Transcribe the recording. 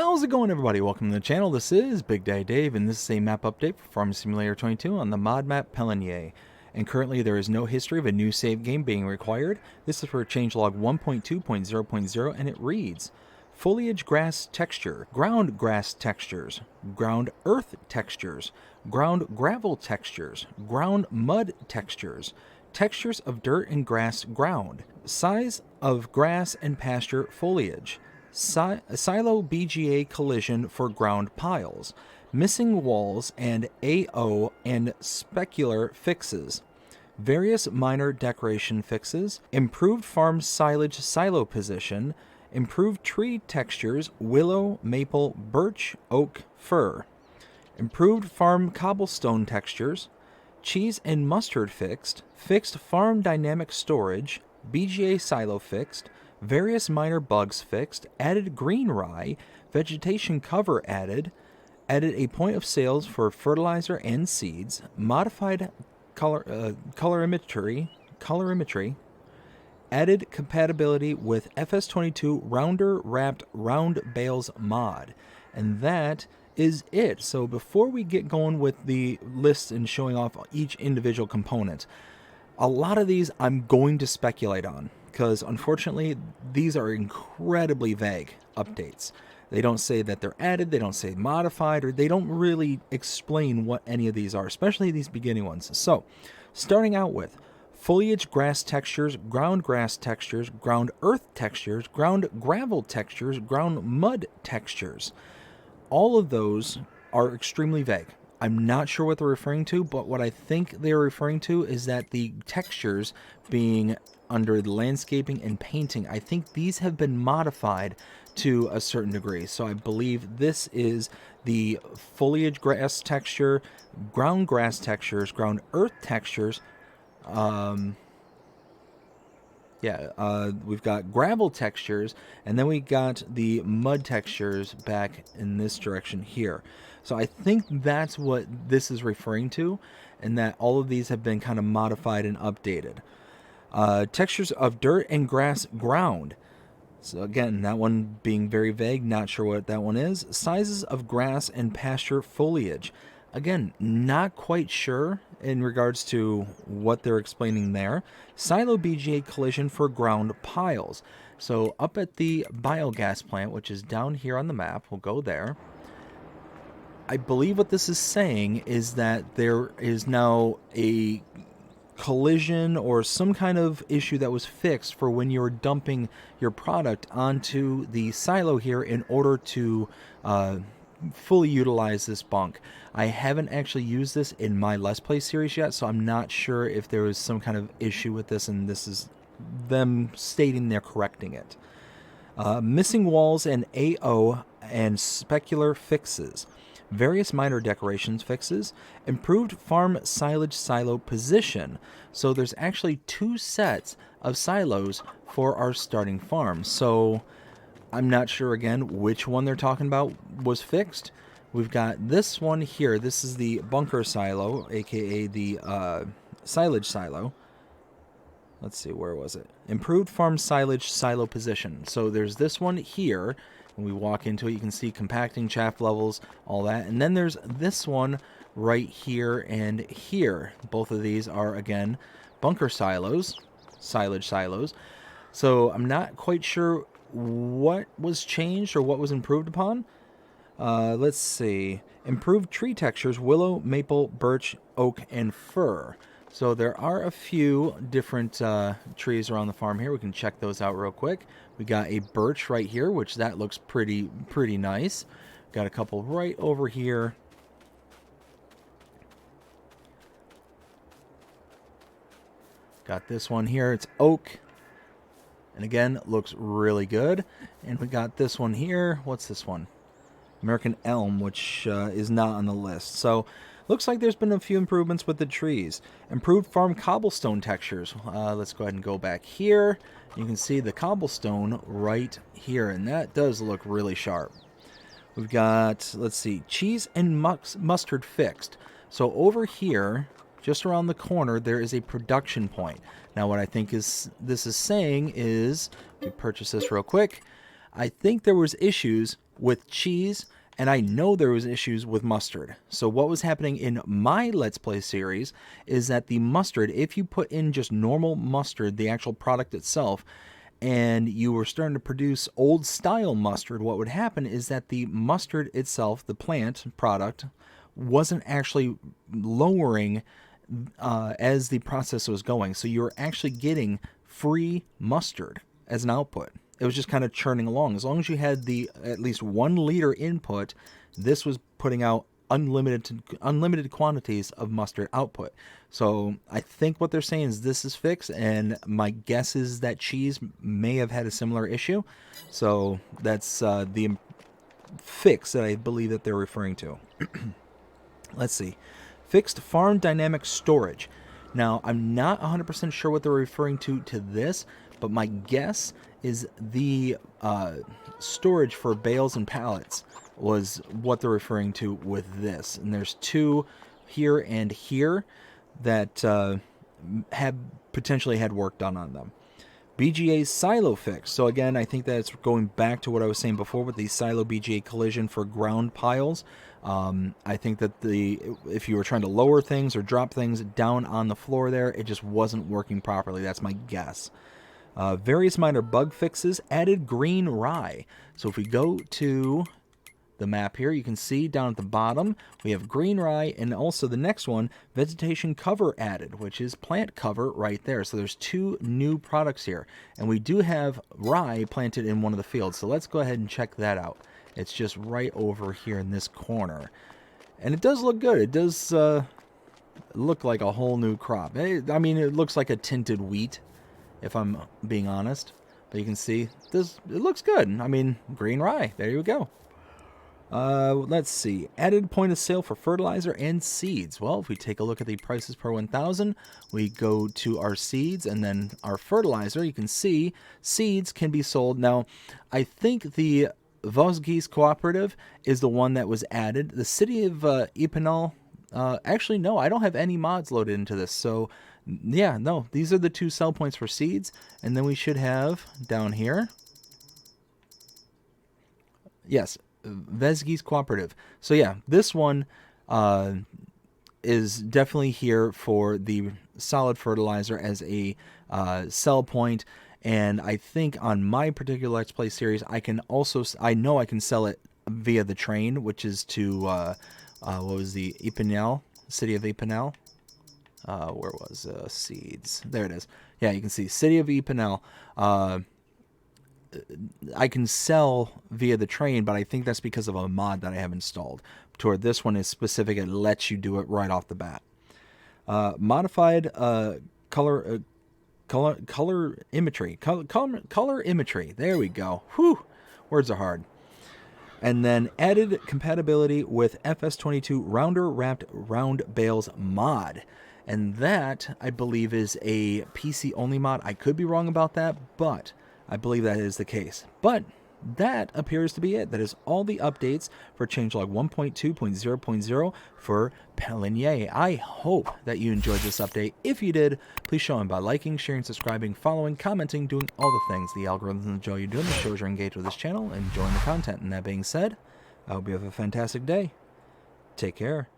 How's it going, everybody? Welcome to the channel. This is Big Daddy Dave, and this is a map update for Farming Simulator 22 on the mod map Pallegney. And currently there is no history of a new save game being required. This is for changelog 1.2.0.0, and it reads: foliage grass texture, ground grass textures, ground earth textures, ground gravel textures, ground mud textures, textures of dirt and grass ground, size of grass and pasture foliage, silo BGA collision for ground piles, missing walls and AO and specular fixes, various minor decoration fixes, improved farm silage silo position, improved tree textures willow, maple, birch, oak, fir, improved farm cobblestone textures, cheese and mustard fixed, fixed farm dynamic storage, BGA silo fixed, various minor bugs fixed, added green rye, vegetation cover added a point of sales for fertilizer and seeds, modified colorimetry, added compatibility with FS22 rounder wrapped round bales mod. And that is it. So before we get going with the list and showing off each individual component, a lot of these I'm going to speculate on, because unfortunately these are incredibly vague updates. They don't say that they're added, they don't say modified, or they don't really explain what any of these are, especially these beginning ones. So, starting out with foliage grass textures, ground grass textures, ground earth textures, ground gravel textures, ground mud textures. All of those are extremely vague. I'm not sure what they're referring to, but what I think they're referring to is that the textures being under the landscaping and painting, I think these have been modified to a certain degree. So I believe this is the foliage grass texture, ground grass textures, ground earth textures. We've got gravel textures, and then we got the mud textures back in this direction here. So I think that's what this is referring to, and that all of these have been kind of modified and updated. Textures of dirt and grass ground. So again, that one being very vague, not sure what that one is. Sizes of grass and pasture foliage. Again, not quite sure in regards to what they're explaining there. Silo BGA collision for ground piles. So up at the biogas plant, which is down here on the map, we'll go there. I believe what this is saying is that there is now a collision or some kind of issue that was fixed for when you're dumping your product onto the silo here in order to fully utilize this bunk. I haven't actually used this in my Let's Play series yet, so I'm not sure if there was some kind of issue with this, and this is them stating they're correcting it. Missing walls and AO and specular fixes. Various minor decorations fixes, improved farm silage silo position. So there's actually two sets of silos for our starting farm. So I'm not sure again which one they're talking about was fixed. We've got this one here. This is the bunker silo, aka the silage silo. Let's see, where was it? Improved farm silage silo position. So there's this one here. When we walk into it, you can see compacting, chaff levels, all that. And then there's this one right here and here. Both of these are, again, bunker silos, silage silos. So I'm not quite sure what was changed or what was improved upon. Let's see. Improved tree textures, willow, maple, birch, oak, and fir. So there are a few different trees around the farm here. We can check those out real quick. We got a birch right here, which that looks pretty nice. Got a couple right over here. Got this one here. It's oak. And again, looks really good. And we got this one here. What's this one? American elm, which is not on the list. So looks like there's been a few improvements with the trees. Improved farm cobblestone textures. Let's go ahead and go back here. You can see the cobblestone right here, and that does look really sharp. We've got, let's see, cheese and mustard fixed. So over here, just around the corner, there is a production point. Now what I think this is saying is, we purchase this real quick. I think there was issues with cheese, and I know there was issues with mustard. So what was happening in my Let's Play series is that the mustard, if you put in just normal mustard, the actual product itself, and you were starting to produce old style mustard, what would happen is that the mustard itself, the plant product, wasn't actually lowering as the process was going. So you were actually getting free mustard as an output. It was just kind of churning along. As long as you had the at least 1 liter input, this was putting out unlimited quantities of mustard output. So I think what they're saying is this is fixed, and my guess is that cheese may have had a similar issue. So that's the fix that I believe that they're referring to. Let's see. Fixed farm dynamic storage. Now, I'm not 100% sure what they're referring to this, but my guess is the storage for bales and pallets was what they're referring to with this. And there's 2 here and here that have potentially had work done on them. BGA's silo fix. So again, I think that's going back to what I was saying before with the silo BGA collision for ground piles. I think that if you were trying to lower things or drop things down on the floor there, it just wasn't working properly. That's my guess. Various minor bug fixes, added green rye. So if we go to the map here, you can see down at the bottom we have green rye, and also the next one, vegetation cover added, which is plant cover right there. So there's 2 new products here, and we do have rye planted in one of the fields. So let's go ahead and check that out. It's just right over here in this corner, and it does look good. It does look like a whole new crop. I mean, it looks like a tinted wheat, if I'm being honest, but you can see it looks good. I mean, green rye, there you go. Let's see. Added point of sale for fertilizer and seeds. Well, if we take a look at the prices per 1,000, we go to our seeds and then our fertilizer. You can see seeds can be sold. Now, I think the Vosges Cooperative is the one that was added. The city of Epinal, actually, no, I don't have any mods loaded into this. So, yeah, no, these are the 2 sell points for seeds. And then we should have down here, yes, Vosges Cooperative. So yeah, this one is definitely here for the solid fertilizer as a sell point. And I think on my particular Let's Play series, I know I can sell it via the train, which is to what was the Epinal, city of Epinal. Where was seeds? There it is. Yeah, you can see city of Epinal. I can sell via the train, but I think that's because of a mod that I have installed. Toward this one is specific; it lets you do it right off the bat. Modified color imagery. Color imagery. There we go. Whew, words are hard. And then added compatibility with FS22 rounder wrapped round bales mod. And that, I believe, is a PC only mod. I could be wrong about that, but I believe that is the case. But that appears to be it. That is all the updates for changelog 1.2.0.0 for Pallegney. I hope that you enjoyed this update. If you did, please show them by liking, sharing, subscribing, following, commenting, doing all the things the algorithms enjoy you doing. It shows you're engaged with this channel and enjoying the content. And that being said, I hope you have a fantastic day. Take care.